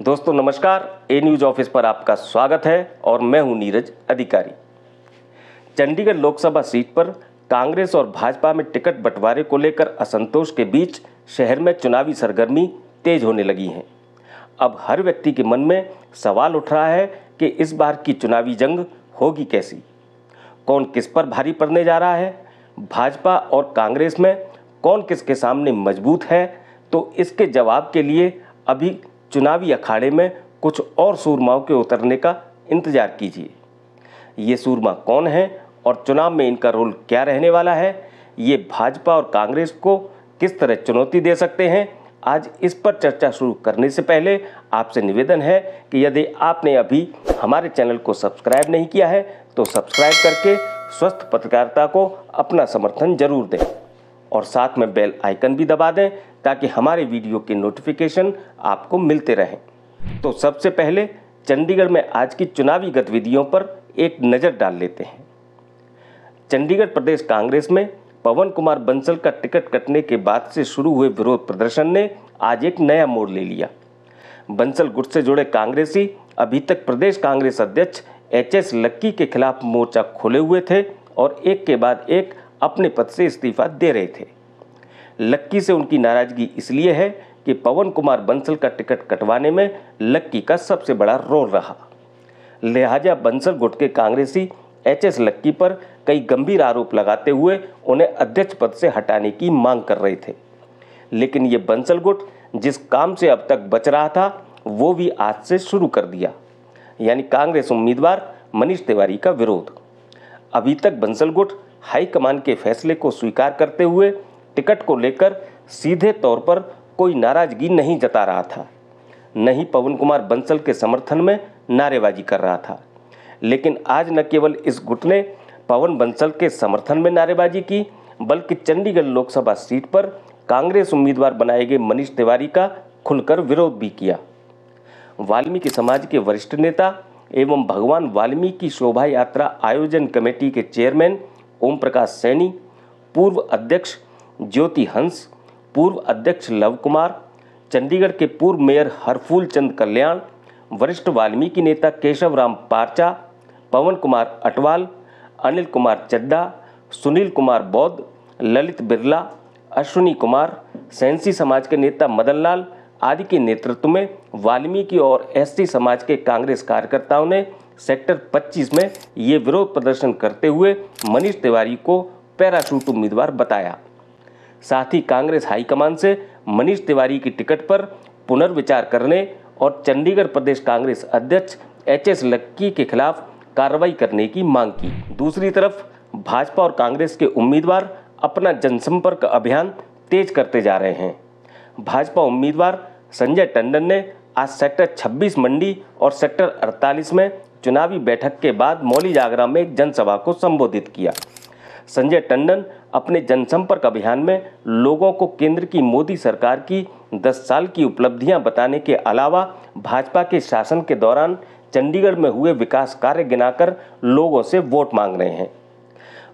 दोस्तों नमस्कार, ए news office पर आपका स्वागत है और मैं हूं नीरज अधिकारी। चंडीगढ़ लोकसभा सीट पर कांग्रेस और भाजपा में टिकट बंटवारे को लेकर असंतोष के बीच शहर में चुनावी सरगर्मी तेज होने लगी है। अब हर व्यक्ति के मन में सवाल उठ रहा है कि इस बार की चुनावी जंग होगी कैसी, कौन किस पर भारी पड़ने जा रहा है, भाजपा और कांग्रेस में कौन किसके सामने मजबूत है। तो इसके जवाब के लिए अभी चुनावी अखाड़े में कुछ और सूरमाओं के उतरने का इंतजार कीजिए। ये सूरमा कौन है और चुनाव में इनका रोल क्या रहने वाला है, ये भाजपा और कांग्रेस को किस तरह चुनौती दे सकते हैं, आज इस पर चर्चा शुरू करने से पहले आपसे निवेदन है कि यदि आपने अभी हमारे चैनल को सब्सक्राइब नहीं किया है तो सब्सक्राइब करके स्वस्थ पत्रकारिता को अपना समर्थन जरूर दें और साथ में बेल आइकन भी दबा दें ताकि हमारे वीडियो के नोटिफिकेशन आपको मिलते रहें। तो सबसे पहले चंडीगढ़ में आज की चुनावी गतिविधियों पर एक नज़र डाल लेते हैं। चंडीगढ़ प्रदेश कांग्रेस में पवन कुमार बंसल का टिकट कटने के बाद से शुरू हुए विरोध प्रदर्शन ने आज एक नया मोड़ ले लिया। बंसल गुट से जुड़े कांग्रेसी अभी तक प्रदेश कांग्रेस अध्यक्ष एच.एस. लक्की के खिलाफ मोर्चा खोले हुए थे और एक के बाद एक अपने पद से इस्तीफा दे रहे थे। लक्की से उनकी नाराजगी इसलिए है कि पवन कुमार बंसल का टिकट कटवाने में लक्की का सबसे बड़ा रोल रहा। लिहाजा बंसल गुट के कांग्रेसी एच.एस. लक्की पर कई गंभीर आरोप लगाते हुए उन्हें अध्यक्ष पद से हटाने की मांग कर रहे थे। लेकिन ये बंसल गुट जिस काम से अब तक बच रहा था वो भी आज से शुरू कर दिया, यानी कांग्रेस उम्मीदवार मनीष तिवारी का विरोध। अभी तक बंसल गुट हाईकमान के फैसले को स्वीकार करते हुए टिकट को लेकर सीधे तौर पर कोई नाराजगी नहीं जता रहा था, न ही पवन कुमार बंसल के समर्थन में नारेबाजी कर रहा था। लेकिन आज न केवल इस गुट ने पवन बंसल के समर्थन में नारेबाजी की, बल्कि चंडीगढ़ लोकसभा सीट पर कांग्रेस उम्मीदवार बनाए गए मनीष तिवारी का खुलकर विरोध भी किया। वाल्मीकि समाज के वरिष्ठ नेता एवं भगवान वाल्मीकि शोभा यात्रा आयोजन कमेटी के चेयरमैन ओम प्रकाश सैनी, पूर्व अध्यक्ष ज्योति हंस, पूर्व अध्यक्ष लव कुमार, चंडीगढ़ के पूर्व मेयर हरफूल चंद कल्याण, वरिष्ठ वाल्मीकि नेता केशव राम पारचा, पवन कुमार अटवाल, अनिल कुमार चड्डा, सुनील कुमार बौद्ध, ललित बिरला, अश्विनी कुमार, सैंसी समाज के नेता मदनलाल आदि के नेतृत्व में वाल्मीकि और एसटी समाज के कांग्रेस कार्यकर्ताओं ने सेक्टर 25 में ये विरोध प्रदर्शन करते हुए मनीष तिवारी को पैराशूट उम्मीदवार बताया। साथ ही कांग्रेस हाईकमान से मनीष तिवारी की टिकट पर पुनर्विचार करने और चंडीगढ़ प्रदेश कांग्रेस अध्यक्ष एच.एस. लक्की के खिलाफ कार्रवाई करने की मांग की। दूसरी तरफ भाजपा और कांग्रेस के उम्मीदवार अपना जनसंपर्क अभियान तेज करते जा रहे हैं। भाजपा उम्मीदवार संजय टंडन ने आज सेक्टर 26 मंडी और सेक्टर 48 में चुनावी बैठक के बाद मौली जागरा में एक जनसभा को संबोधित किया। संजय टंडन अपने जनसंपर्क अभियान में लोगों को केंद्र की मोदी सरकार की 10 साल की उपलब्धियां बताने के अलावा भाजपा के शासन के दौरान चंडीगढ़ में हुए विकास कार्य गिनाकर लोगों से वोट मांग रहे हैं।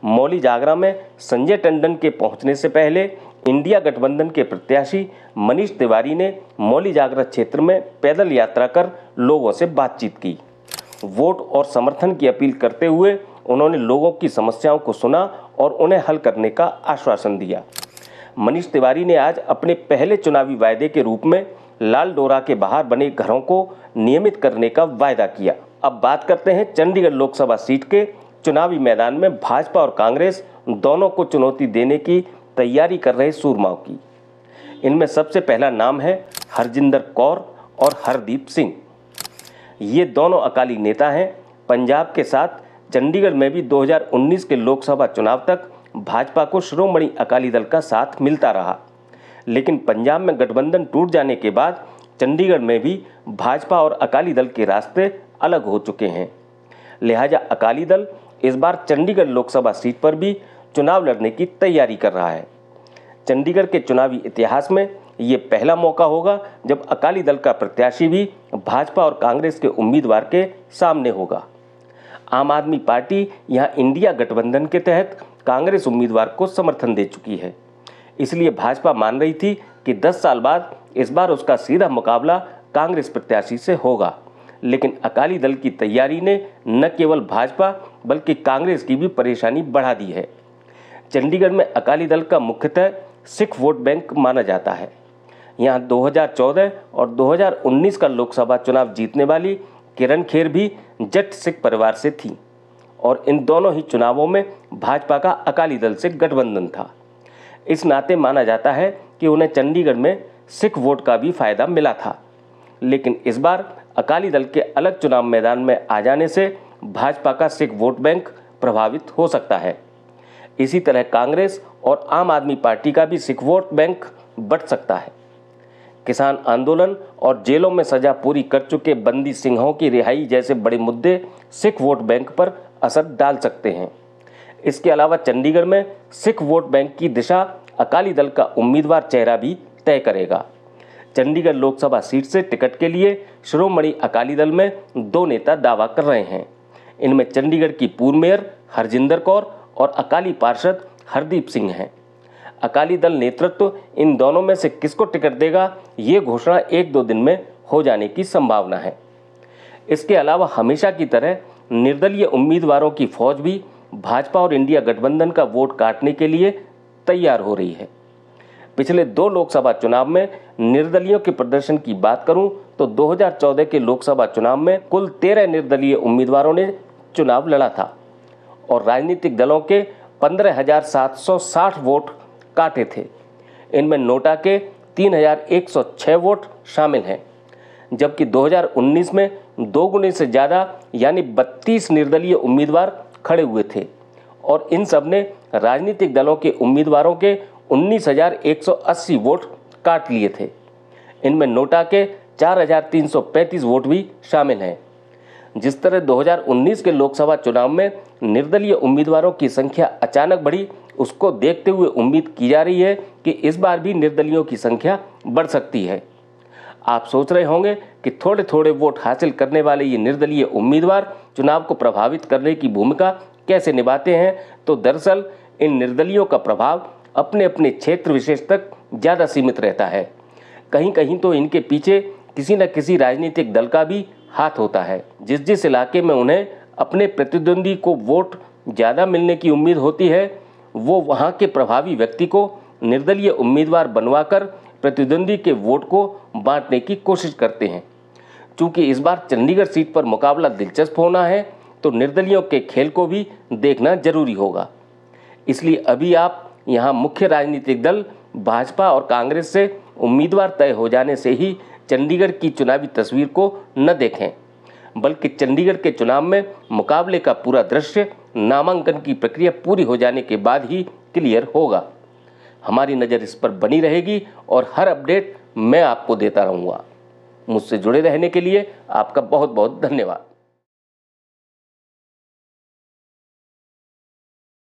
मौली जागरा में संजय टंडन के पहुंचने से पहले इंडिया गठबंधन के प्रत्याशी मनीष तिवारी ने मौली जागरा क्षेत्र में पैदल यात्रा कर लोगों से बातचीत की। वोट और समर्थन की अपील करते हुए उन्होंने लोगों की समस्याओं को सुना और उन्हें हल करने का आश्वासन दिया। मनीष तिवारी ने आज अपने पहले चुनावी वायदे के रूप में लाल डोरा के बाहर बने घरों को नियमित करने का वायदा किया। अब बात करते हैं चंडीगढ़ लोकसभा सीट के चुनावी मैदान में भाजपा और कांग्रेस दोनों को चुनौती देने की तैयारी कर रहे सूरमाओं की। इनमें सबसे पहला नाम है हरजिंदर कौर और हरदीप सिंह। ये दोनों अकाली नेता हैं। पंजाब के साथ चंडीगढ़ में भी 2019 के लोकसभा चुनाव तक भाजपा को शिरोमणि अकाली दल का साथ मिलता रहा, लेकिन पंजाब में गठबंधन टूट जाने के बाद चंडीगढ़ में भी भाजपा और अकाली दल के रास्ते अलग हो चुके हैं। लिहाजा अकाली दल इस बार चंडीगढ़ लोकसभा सीट पर भी चुनाव लड़ने की तैयारी कर रहा है। चंडीगढ़ के चुनावी इतिहास में ये पहला मौका होगा जब अकाली दल का प्रत्याशी भी भाजपा और कांग्रेस के उम्मीदवार के सामने होगा। आम आदमी पार्टी यहां इंडिया गठबंधन के तहत कांग्रेस उम्मीदवार को समर्थन दे चुकी है, इसलिए भाजपा मान रही थी कि 10 साल बाद इस बार उसका सीधा मुकाबला कांग्रेस प्रत्याशी से होगा, लेकिन अकाली दल की तैयारी ने न केवल भाजपा बल्कि कांग्रेस की भी परेशानी बढ़ा दी है। चंडीगढ़ में अकाली दल का मुख्यतः सिख वोट बैंक माना जाता है। यहाँ 2014 और 2019 का लोकसभा चुनाव जीतने वाली किरण खेर भी जट सिख परिवार से थी और इन दोनों ही चुनावों में भाजपा का अकाली दल से गठबंधन था। इस नाते माना जाता है कि उन्हें चंडीगढ़ में सिख वोट का भी फायदा मिला था, लेकिन इस बार अकाली दल के अलग चुनाव मैदान में आ जाने से भाजपा का सिख वोट बैंक प्रभावित हो सकता है। इसी तरह कांग्रेस और आम आदमी पार्टी का भी सिख वोट बैंक बढ़ सकता है। किसान आंदोलन और जेलों में सजा पूरी कर चुके बंदी सिंहों की रिहाई जैसे बड़े मुद्दे सिख वोट बैंक पर असर डाल सकते हैं। इसके अलावा चंडीगढ़ में सिख वोट बैंक की दिशा अकाली दल का उम्मीदवार चेहरा भी तय करेगा। चंडीगढ़ लोकसभा सीट से टिकट के लिए शिरोमणि अकाली दल में 2 नेता दावा कर रहे हैं। इनमें चंडीगढ़ की पूर्व मेयर हरजिंदर कौर और अकाली पार्षद हरदीप सिंह हैं। अकाली दल नेतृत्व इन दोनों में से किसको टिकट देगा, ये घोषणा 1-2 दिन में हो जाने की संभावना है। इसके अलावा हमेशा की तरह निर्दलीय उम्मीदवारों की फौज भी भाजपा और इंडिया गठबंधन का वोट काटने के लिए तैयार हो रही है। पिछले 2 लोकसभा चुनाव में निर्दलियों के प्रदर्शन की बात करूं तो 2014 के लोकसभा चुनाव में कुल 13 निर्दलीय उम्मीदवारों ने चुनाव लड़ा था और राजनीतिक दलों के 15,760 वोट काटे थे। इनमें नोटा के 3,106 वोट शामिल हैं, जबकि 2019 में 2 गुने से ज़्यादा यानी 32 निर्दलीय उम्मीदवार खड़े हुए थे और इन सब ने राजनीतिक दलों के उम्मीदवारों के 19,180 वोट काट लिए थे। इनमें नोटा के 4,335 वोट भी शामिल हैं। जिस तरह 2019 के लोकसभा चुनाव में निर्दलीय उम्मीदवारों की संख्या अचानक बढ़ी, उसको देखते हुए उम्मीद की जा रही है कि इस बार भी निर्दलियों की संख्या बढ़ सकती है। आप सोच रहे होंगे कि थोड़े थोड़े वोट हासिल करने वाले ये निर्दलीय उम्मीदवार चुनाव को प्रभावित करने की भूमिका कैसे निभाते हैं, तो दरअसल इन निर्दलियों का प्रभाव अपने अपने क्षेत्र विशेष तक ज़्यादा सीमित रहता है। कहीं कहीं तो इनके पीछे किसी न किसी राजनीतिक दल का भी हाथ होता है। जिस इलाके में उन्हें अपने प्रतिद्वंदी को वोट ज़्यादा मिलने की उम्मीद होती है, वो वहाँ के प्रभावी व्यक्ति को निर्दलीय उम्मीदवार बनवाकर प्रतिद्वंदी के वोट को बांटने की कोशिश करते हैं। चूँकि इस बार चंडीगढ़ सीट पर मुकाबला दिलचस्प होना है, तो निर्दलियों के खेल को भी देखना जरूरी होगा। इसलिए अभी आप यहाँ मुख्य राजनीतिक दल भाजपा और कांग्रेस से उम्मीदवार तय हो जाने से ही चंडीगढ़ की चुनावी तस्वीर को न देखें, बल्कि चंडीगढ़ के चुनाव में मुकाबले का पूरा दृश्य नामांकन की प्रक्रिया पूरी हो जाने के बाद ही क्लियर होगा। हमारी नज़र इस पर बनी रहेगी और हर अपडेट मैं आपको देता रहूँगा। मुझसे जुड़े रहने के लिए आपका बहुत बहुत धन्यवाद।